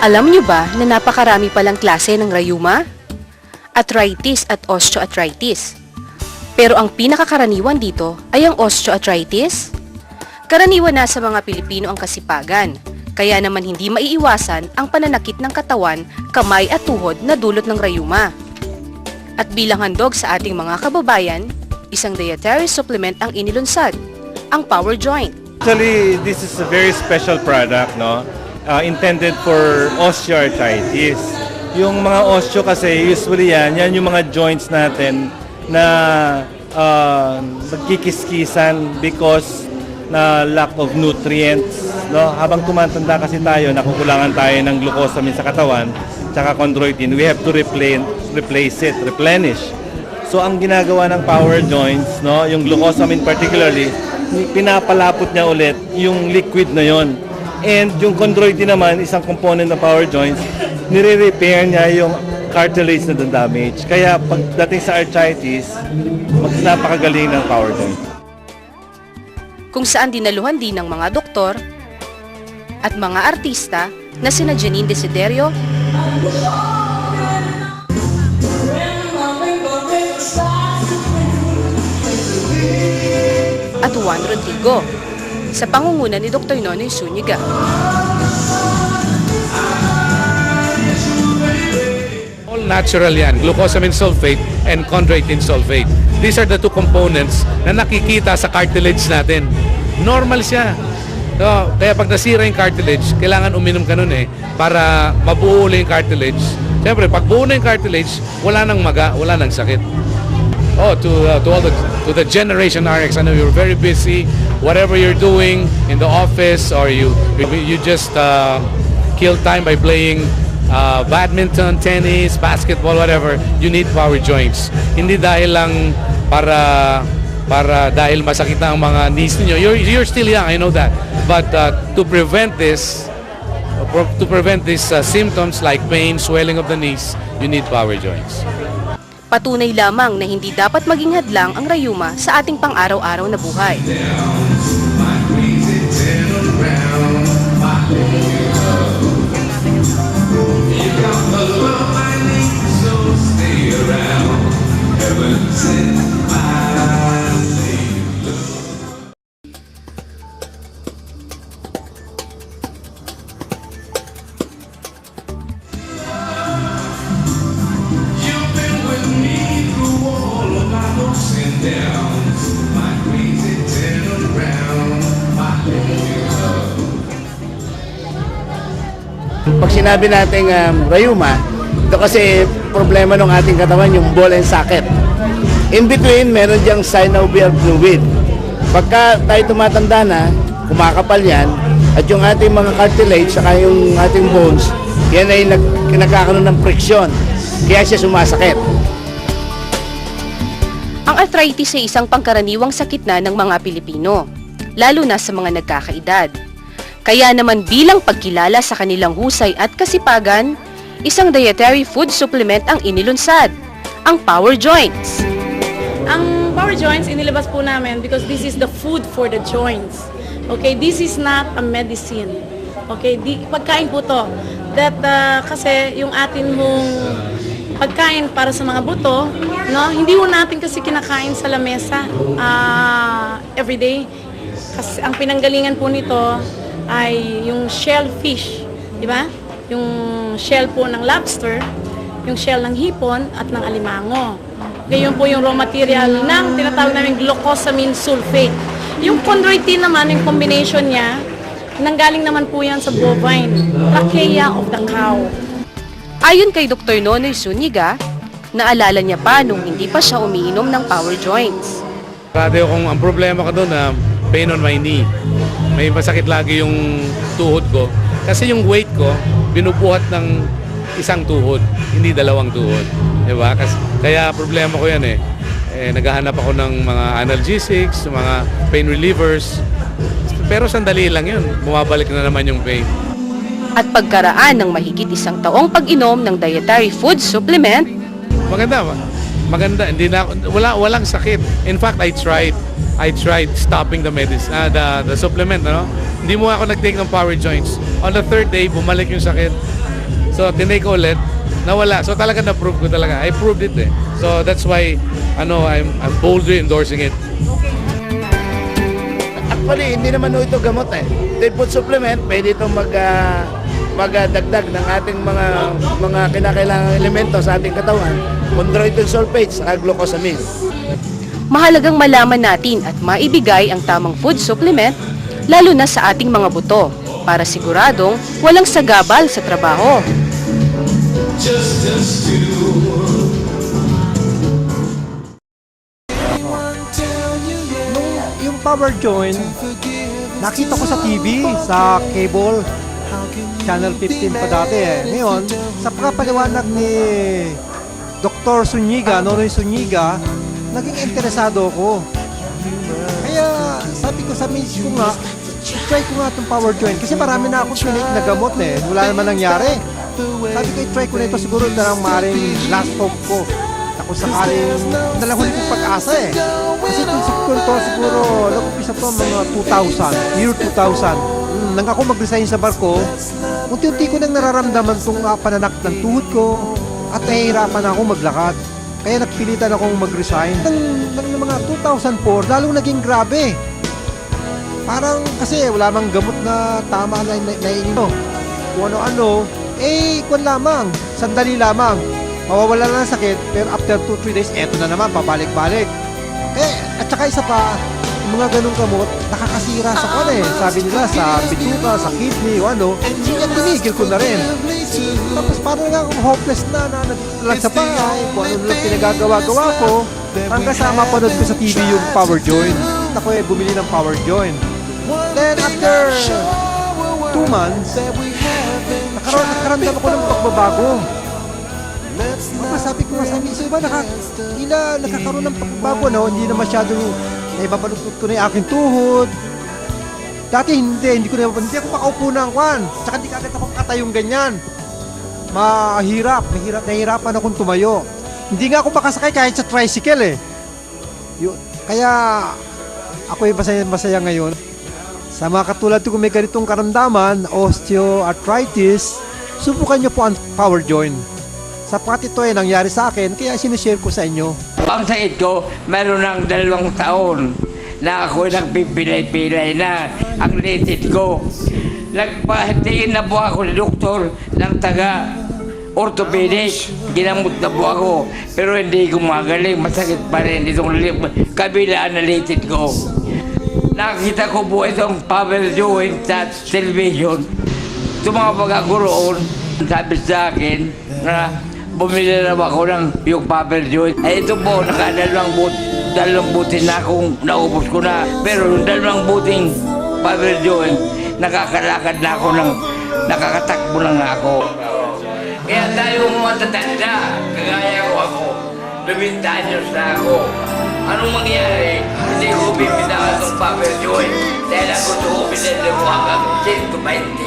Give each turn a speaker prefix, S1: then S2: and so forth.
S1: Alam niyo ba na napakarami palang klase ng rayuma? Arthritis at osteoarthritis. Pero ang pinakakaraniwan dito ay ang osteoarthritis. Karaniwan na sa mga Pilipino ang kasipagan, kaya naman hindi maiiwasan ang pananakit ng katawan, kamay at tuhod na dulot ng rayuma. At bilang handog sa ating mga kababayan, isang dietary supplement ang inilunsad, ang Power Joint.
S2: Actually, this is a very special product, no? Intended for osteoarthritis. Yung mga osteo kasi, usually yan yung mga joints natin na nagkikiskisan because na lack of nutrients, no? Habang tumatanda kasi tayo, nakukulangan tayo ng glucosamine sa katawan, tsaka chondroitin, we have to replenish. So ang ginagawa ng Power Joints, no, yung glucosamine particularly, pinapalapot niya ulit yung liquid na yon. And yung chondroitin naman, isang component ng Power Joints, nire-repair niya yung cartilage na damage. Kaya pagdating sa arthritis, napakagaling ng Power Joints.
S1: Kung saan dinaluhan din ng mga doktor at mga artista na sina Janine Desiderio at Juan Rodrigo sa pangunguna ni Dr. Nonoy Zuniga.
S3: All natural yan, glucosamine sulfate and chondroitin sulfate. These are the two components na nakikita sa cartilage natin. Normal siya. So, kaya pag nasira yung cartilage, kailangan uminom ka nun para mabuo ulit yung cartilage. Siyempre, pag buo na yung cartilage, wala nang maga, wala nang sakit. Oh, to the Generation RX, I know you're very busy. Whatever you're doing in the office or you just kill time by playing badminton, tennis, basketball, whatever, you need Power Joints. Hindi dahil lang para dahil masakit na ang mga knees niyo. You're still young, I know that. But to prevent these symptoms like pain, swelling of the knees, you need Power Joints.
S1: Patunay lamang na hindi dapat maging hadlang ang rayuma sa ating pang-araw-araw na buhay.
S4: Pag sinabi natin rayuma, ito kasi problema ng ating katawan, yung ball and socket. In between, meron diyang synovial fluid. Pagka tayo tumatanda na, kumakapal yan, at yung ating mga cartilage, saka yung ating bones, yan ay nagkakaroon ng friction. Kaya siya sumasakit.
S1: Ang arthritis ay isang pangkaraniwang sakit na ng mga Pilipino, lalo na sa mga nagkakaedad. Kaya naman bilang pagkilala sa kanilang husay at kasipagan, isang dietary food supplement ang inilunsad, ang Power Joints.
S5: Ang Power Joints inilabas po namin because this is the food for the joints. Okay, this is not a medicine. Okay, pagkain po to. Kasi yung atin mong pagkain para sa mga buto, no, hindi mo natin kasi kinakain sa lamesa everyday. Kasi ang pinanggalingan po nito ay yung shellfish, di ba? Yung shell po ng lobster, yung shell ng hipon at ng alimango. Okay, yun po yung raw material ng tinatawag namin glucosamine sulfate. Yung chondroitin naman, yung combination niya, nanggaling naman po yan sa bovine, trachea of the cow.
S1: Ayon kay Dr. Nonoy Zuniga, naalala niya pa nung hindi pa siya umiinom ng Power Joints.
S3: Parati kung ang problema ko doon na pain on my knee. May masakit lagi yung tuhod ko. Kasi yung weight ko, binubuhat ng isang tuhod, hindi dalawang tuhod. Diba? Kaya problema ko yan naghahanap ako ng mga analgesics, mga pain relievers. Pero sandali lang yun, bumabalik na naman yung pain.
S1: At pagkaraan ng mahigit isang taong pag-inom ng dietary food supplement,
S3: maganda, hindi na walang sakit. In fact, I tried stopping the medicine, the supplement, no? Hindi mo ako nag-take ng Power Joints. On the third day, bumalik yung sakit. So, tinake ko ulit, nawala. So, talaga na-prove ko talaga. I proved it eh. So, that's why, I'm boldly endorsing it.
S4: Actually, hindi naman ito gamot eh. Ito food supplement, pwede itong magdagdag ng ating mga kinakailangang elemento sa ating katawan. Chondroitin sulfate sa glucosamine.
S1: Mahalagang malaman natin at maibigay ang tamang food supplement lalo na sa ating mga buto para siguradong walang sagabal sa trabaho.
S6: Yung power joint, nakita ko sa TV, sa cable, Channel 15 pa dati eh. Ngayon, sa pagpapaliwanag ni Dr. Zuniga, Nonoy Zuniga, naging interesado ako. Kaya sabi ko sa miss ko nga, try ko nga itong power joint. Kasi marami na akong pinake na gamot eh. Wala naman nangyari. Sabi ko, try ko na ito siguro na lang maaaring last hope ko. Ako sakaling nalahuli kong pag-asa eh. Kasi itong sakto to siguro nag-upisa to mga 2000, year 2000. Nang ako mag-resign sa barko, unti-unti ko nang nararamdaman itong pananak ng tuhod ko at nahihirapan ako maglakad. Kaya nagpilitan akong mag-resign. Ng mga 2004, lalong naging grabe. Parang kasi wala mang gamot na tama na naiinom. Kung ano-ano, kung lamang, sandali lamang. Mawawala na ng sakit, pero after 2-3 days, eto na naman, pabalik-balik. At saka isa pa, yung mga ganung gamot, nakakasira sa kwan eh. Sabi nila, sa bituka, sa kidney, o ano, kaya tinigil ko na rin. Tapos parang nga akong hopeless na naglalag sa bahay, kung ano lang pinagagawa-gawa ko, hanggang sa mapanood ko sa TV yung power joint. Ako bumili ng power joint. Then after 2 months, nakaramdam ako ng pagbabago. Sabi ko nga sa miso ba, nakakaroon ng pagbabago, no? Hindi na masyadong naibabaluktot ko na yung aking tuhod. Dati hindi ako makaupo ng kwan. Tsaka hindi agad ako makatayong ganyan. Nahihirapan akong tumayo. Hindi nga ako makasakay kahit sa tricycle eh. Kaya ako masaya ngayon. Sa mga katulad ko kung may ganitong karamdaman, osteoarthritis, subukan nyo po ang power joint. Sapat ito nangyari sa akin, kaya sinishare ko sa inyo.
S7: Ang sakit ko, meron ng 2 taon na ako nagpipilay-pilay na ang litid ko. Nagpahatiin na po ako ni doktor ng taga-orthopedic. Ginamot na po ako, pero hindi gumagaling. Masakit pa rin itong kabilaan na litid ko. Nakita ko po itong power joint sa television. Tumawag ako roon, sabi sa akin na bumili na ako ng yung power joint. Ito po, dalawang buti na akong naubos ko na. Pero yung 2 buting power joint, nakakalakad na ako nakakatakbo na nga ako. Kaya tayo matatanda, kagaya ko ako, 20 anyos na ako. Anong mangyari? Hindi ko bibitawan ng power joint dahil ako ito binili ko hanggang 120.